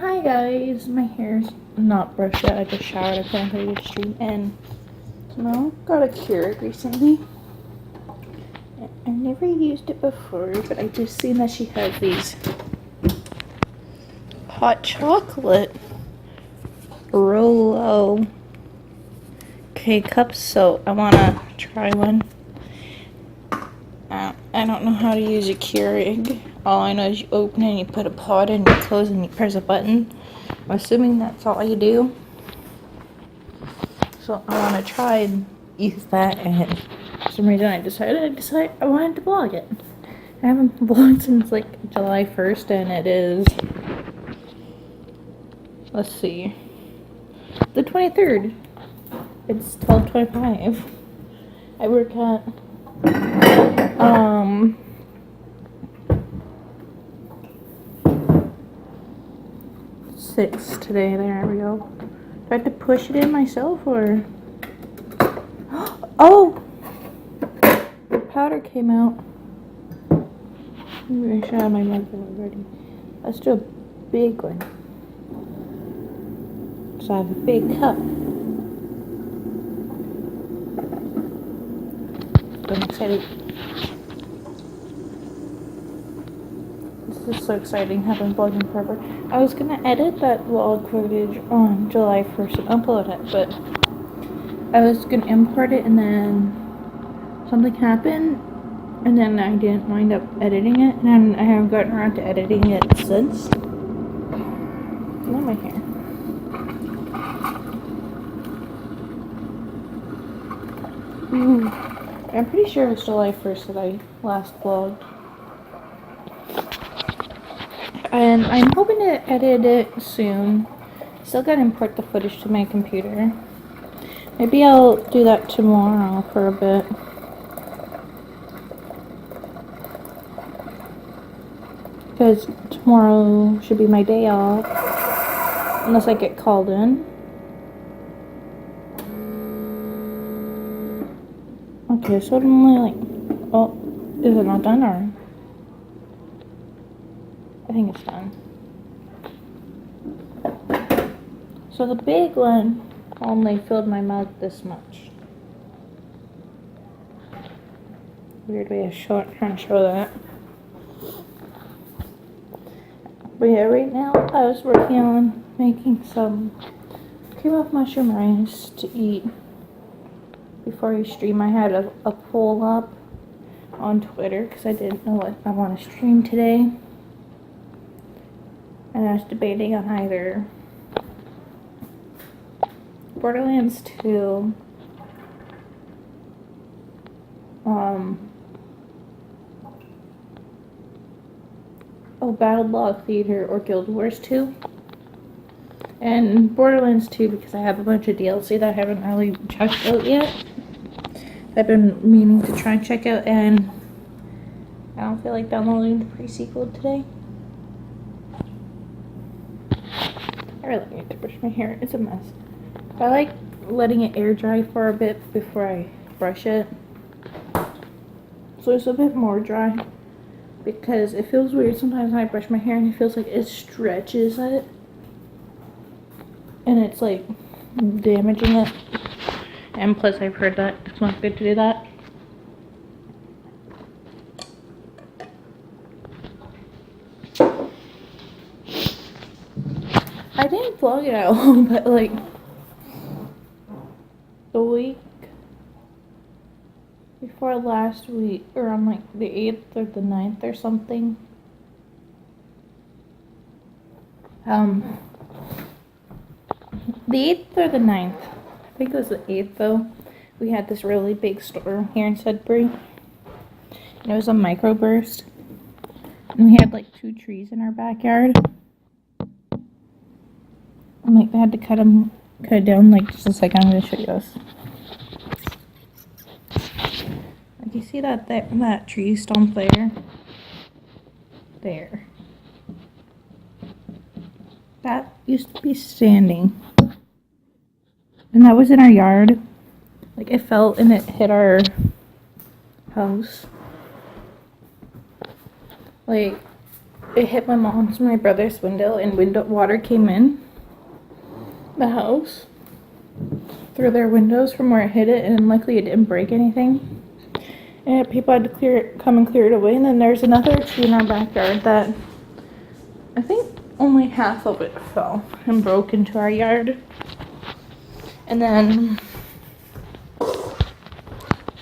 Hi guys, my hair's not brushed yet. I just showered. I couldn't put a stream in. So now I got a Keurig recently. I never used it before, but I just seen that she has these hot chocolate Rolo K-cups, so I wanna try one. I don't know how to use a Keurig. All I know is you open it and you put a pod in, you close and you press a button. I'm assuming that's all you do. So I want to try and use that, and for some reason I decided I wanted to vlog it. I haven't vlogged since like July 1st, and it is, let's see, the 23rd. It's 12:25. I work at 6 today. There we go. Do I have to push it in myself, or? Oh! The powder came out. Maybe I should have my mug already. Let's do a big one. So I have a big cup. I'm excited. This is so exciting. Haven't vlogged in forever. I was gonna edit that vlog footage on July 1st and upload it, but I was gonna import it and then something happened and then I didn't wind up editing it, and I haven't gotten around to editing it since. I love my hair. I'm pretty sure it was July 1st that I last vlogged. And I'm hoping to edit it soon. Still gotta import the footage to my computer. Maybe I'll do that tomorrow for a bit. Because tomorrow should be my day off. Unless I get called in. Okay, so I'm only like, oh, is it not done, or? I think it's done. So the big one only filled my mug this much. Weird way of trying to show that. But yeah, right now I was working on making some cream of mushroom rice to eat before I stream. I had a poll up on Twitter because I didn't know what I want to stream today. And I was debating on either Borderlands 2, Battle Block Theater, or Guild Wars 2. And Borderlands 2 because I have a bunch of DLC that I haven't really checked out yet. I've been meaning to try and check out, and I don't feel like downloading the pre-sequel today. I really need to brush my hair. It's a mess. I like letting it air dry for a bit before I brush it, so it's a bit more dry, because it feels weird sometimes when I brush my hair and it feels like it stretches it, and it's like damaging it. And plus I've heard that it's not good to do that. I didn't vlog it at home, but like the week before last week, or on like the 8th or the 9th or something, the 8th or the 9th, I think it was the 8th though, we had this really big storm here in Sudbury, and it was a microburst, and we had like 2 trees in our backyard, and like they had to cut it down. Like, just a second, I'm going to show you this. Like, you see that tree stump there? There. That used to be standing. And that was in our yard. Like, it fell and it hit our house. Like, it hit my mom's and my brother's window, and water came in the house through their windows from where it hit it, and luckily it didn't break anything. And people had to come and clear it away. And then there's another tree in our backyard that I think only half of it fell and broke into our yard. And then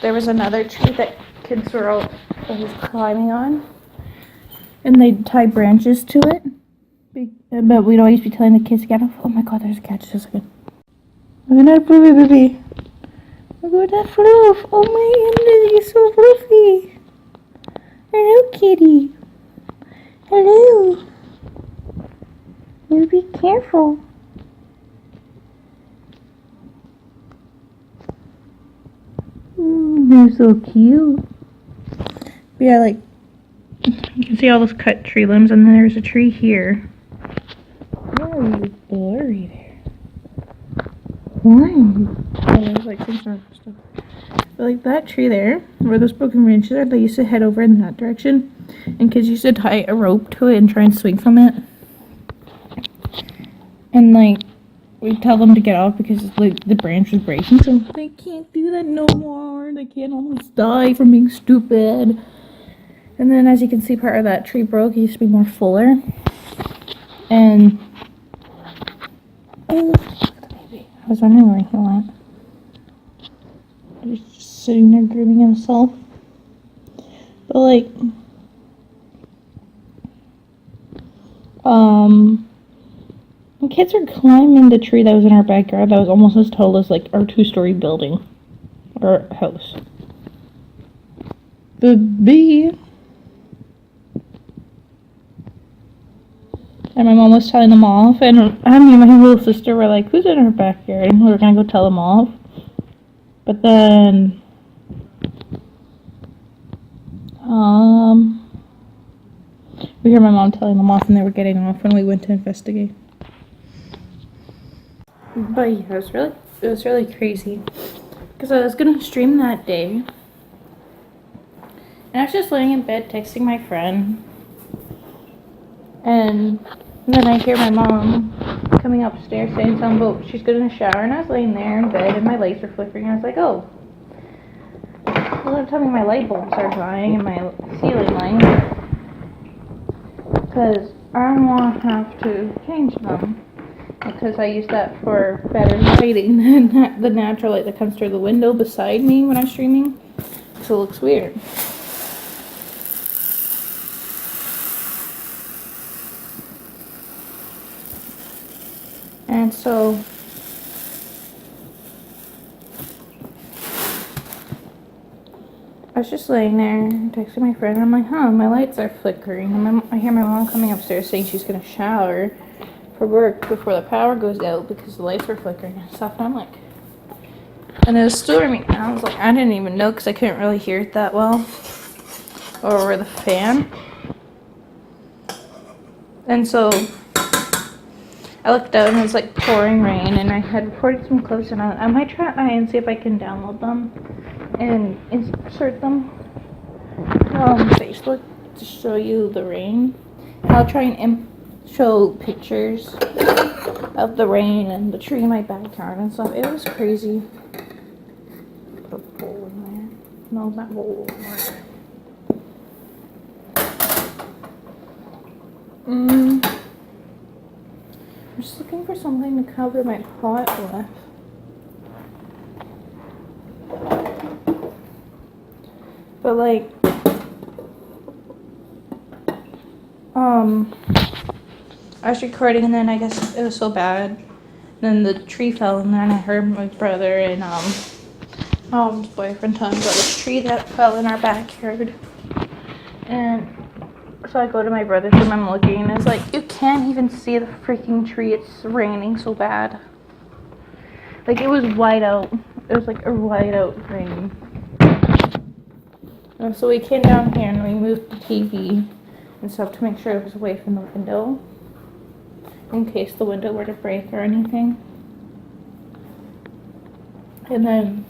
there was another tree that kids were out climbing on, and they'd tie branches to it. But we'd always be telling the kids to get off. Oh my god, there's a cat just a second. Look at that fluffy baby. Look at that fluff. Oh my goodness, you're so fluffy. Hello, kitty. Hello. You be careful. You're so cute. But yeah, like, you can see all those cut tree limbs, and then there's a tree here. Why are you blurry there? Why? Oh, there's like some sort of stuff. But like that tree there, where those broken branches are, they used to head over in that direction, and kids used to tie a rope to it and try and swing from it. And like, we'd tell them to get off because like the branch was breaking, so they can't do that no more. They can't almost die from being stupid. And then as you can see, part of that tree broke. It used to be more fuller. And oh, look at the baby. I was wondering where he went. He's just sitting there grooming himself. But like, the kids are climbing the tree that was in our backyard that was almost as tall as like our 2-story building or house. The bee. And my mom was telling them off, and me and my little sister were like, who's in our backyard? And we were gonna go tell them off. But then we heard my mom telling them off, and they were getting off when we went to investigate. But yeah, it was really crazy because I was gonna stream that day, and I was just laying in bed texting my friend, and then I hear my mom coming upstairs saying something about she's going to shower, and I was laying there in bed and my lights were flickering. I was like, oh, well, don't tell me my light bulbs are dying and my ceiling lights, because I don't want to have to change them, because I use that for better lighting than the natural light that comes through the window beside me when I'm streaming, so it looks weird. And so I was just laying there texting my friend, and I'm like, my lights are flickering. And I hear my mom coming upstairs saying she's gonna shower for work before the power goes out because the lights were flickering and stuff. And I'm like, and it was storming. And I was like, I didn't even know because I couldn't really hear it that well over the fan. And so I looked out and it was like pouring rain, and I had recorded some clips, and I might try and see if I can download them and insert them on Facebook to show you the rain. And I'll try and show pictures of the rain and the tree in my backyard and stuff. It was crazy. Put a bowl in there. No, not bowl. I'm just looking for something to cover my pot with. But like, I was recording, and then I guess it was so bad. Then the tree fell, and then I heard my brother and mom's boyfriend talking about this tree that fell in our backyard. And so I go to my brother's room, I'm looking, and it's like, you can't even see the freaking tree. It's raining so bad. Like, it was white out. It was like a white out rain. And so we came down here and we moved the TV and stuff to make sure it was away from the window, in case the window were to break or anything. And then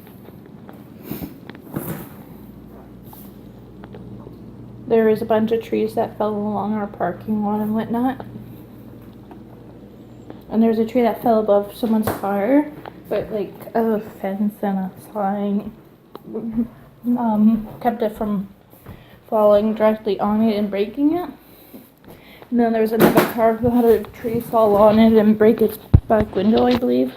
there was a bunch of trees that fell along our parking lot and whatnot. And there's a tree that fell above someone's car, but like a fence and a sign kept it from falling directly on it and breaking it. And then there was another car who had a tree fall on it and break its back window, I believe.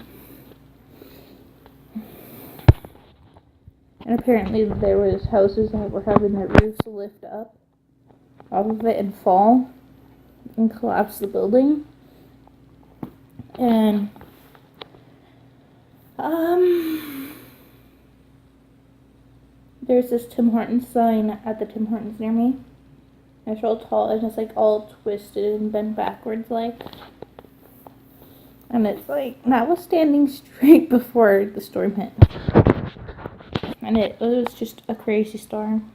And apparently there was houses that were having their roofs lift up off of it and fall and collapse the building. And there's this Tim Hortons sign at the Tim Hortons near me. It's real tall and it's like all twisted and bent backwards like. And it's like, that was standing straight before the storm hit. And it was just a crazy storm.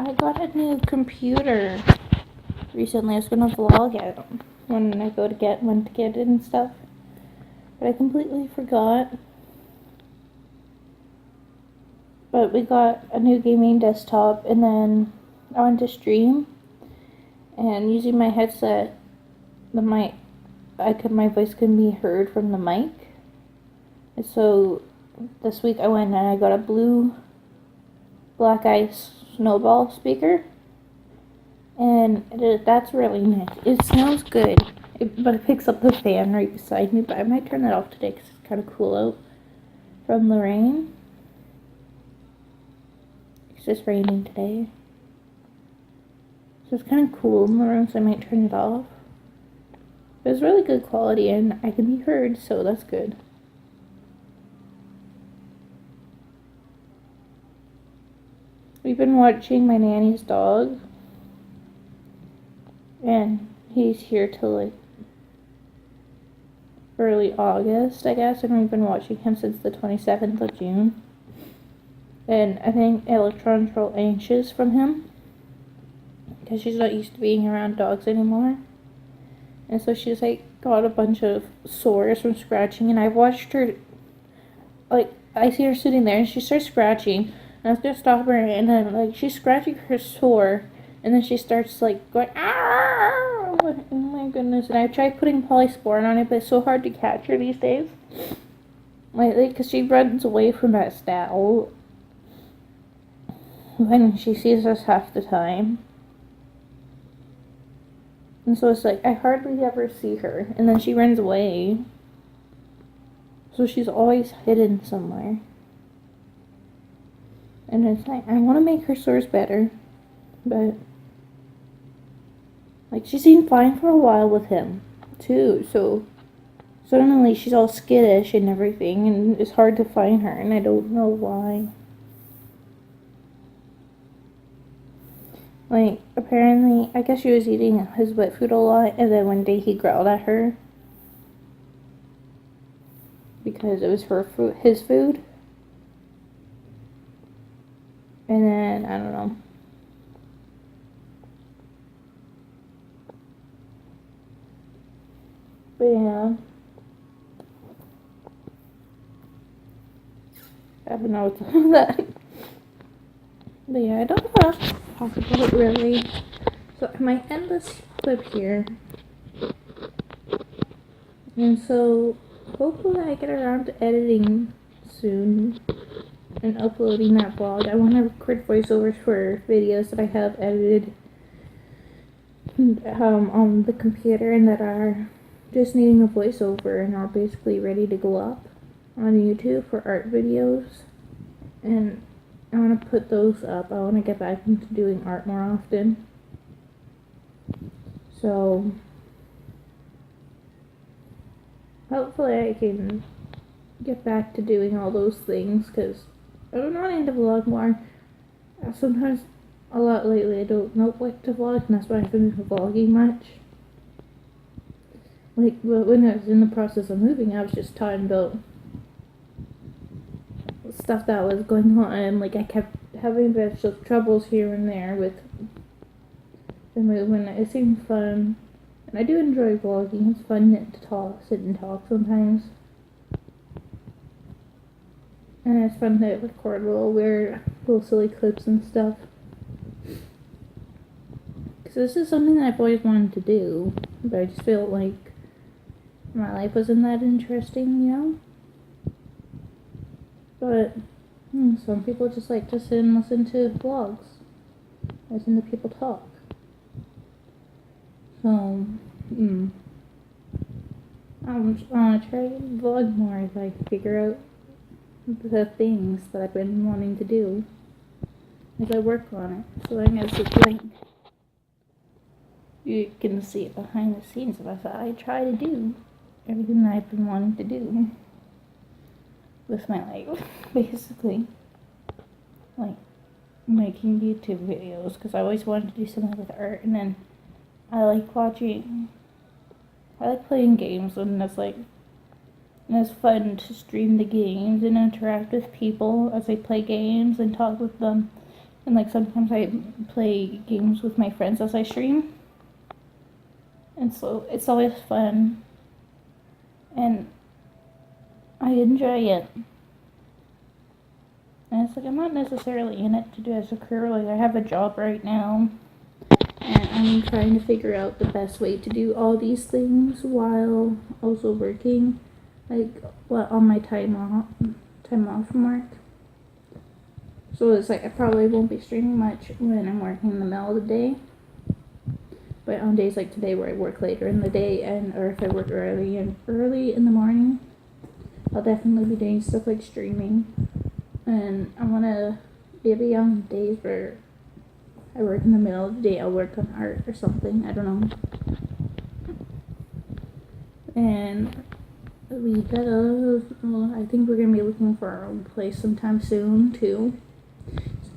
I got a new computer recently. I was gonna vlog it when I went to get it and stuff. But I completely forgot. But we got a new gaming desktop and then I went to stream. And using my headset, my voice couldn't be heard from the mic. And so this week I went and I got a blue Black Ice Snowball speaker. And that's really nice. It sounds good, but it picks up the fan right beside me. But I might turn that off today because it's kind of cool out from the rain. It's just raining today. So it's kind of cool in the room, so I might turn it off. But it's really good quality and I can be heard, so that's good. We've been watching my nanny's dog. And he's here till like early August, I guess. And we've been watching him since the 27th of June. And I think Electron's real anxious from him. Because she's not used to being around dogs anymore. And so she's like got a bunch of sores from scratching. And I've watched her, like, I see her sitting there and she starts scratching. And I was going to stop her and then like she's scratching her sore. And then she starts like going, ah! Oh my goodness. And I tried putting polysporin on it, but it's so hard to catch her these days. Like, because she runs away from that style when she sees us half the time. And so it's like, I hardly ever see her. And then she runs away. So she's always hidden somewhere. And it's like, I want to make her sores better. But like, she seemed fine for a while with him, too, so suddenly she's all skittish and everything, and it's hard to find her, and I don't know why. Like, apparently, I guess she was eating his wet food a lot, and then one day he growled at her, because it was his food, and then, I don't know. But yeah, I don't know what's up with that. But yeah, I don't know what else to talk about really. So I might end this clip here. And so hopefully I get around to editing soon and uploading that vlog. I want to record voiceovers for videos that I have edited on the computer and that are just needing a voiceover and are basically ready to go up on YouTube for art videos. And I want to put those up. I want to get back into doing art more often. So hopefully I can get back to doing all those things, because I've been wanting to vlog more. Sometimes, a lot lately, I don't know what to vlog, and that's why I haven't been vlogging much. Like, when I was in the process of moving, I was just talking about stuff that was going on. Like, I kept having a bit of troubles here and there with the movement. It seemed fun And I do enjoy vlogging. It's fun to sit and talk sometimes. And it's fun to record little silly clips and stuff. Because this is something that I've always wanted to do. But I just feel like my life wasn't that interesting, you know? But some people just like to sit and listen to vlogs. Listen to people talk. So, I'm gonna try to vlog more as I figure out the things that I've been wanting to do as I work on it. So I guess it's like you can see it behind the scenes of us. I try to do everything that I've been wanting to do with my life, basically. Like making YouTube videos, because I always wanted to do something with art, and then I like playing games, and it's fun to stream the games and interact with people as I play games and talk with them. And like sometimes I play games with my friends as I stream. And so it's always fun. And I enjoy it. And it's like I'm not necessarily in it to do as a career. Like I have a job right now. And I'm trying to figure out the best way to do all these things while also working. Like on my time off from work. So it's like I probably won't be streaming much when I'm working in the middle of the day. But on days like today where I work later in the day or if I work early in the morning, I'll definitely be doing stuff like streaming. And I wanna maybe on days where I work in the middle of the day, I'll work on art or something. I don't know. And I think we're gonna be looking for our own place sometime soon too.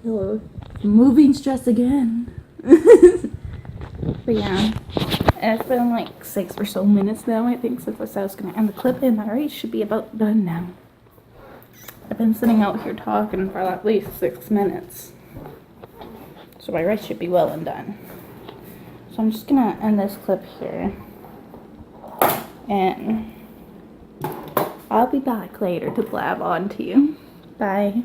So moving stress again. But yeah, and it's been like 6 or so minutes now, I think, since I was gonna end the clip, and my rice should be about done now. I've been sitting out here talking for at least 6 minutes, so my rice should be well and done. So I'm just gonna end this clip here, and I'll be back later to blab on to you. Bye.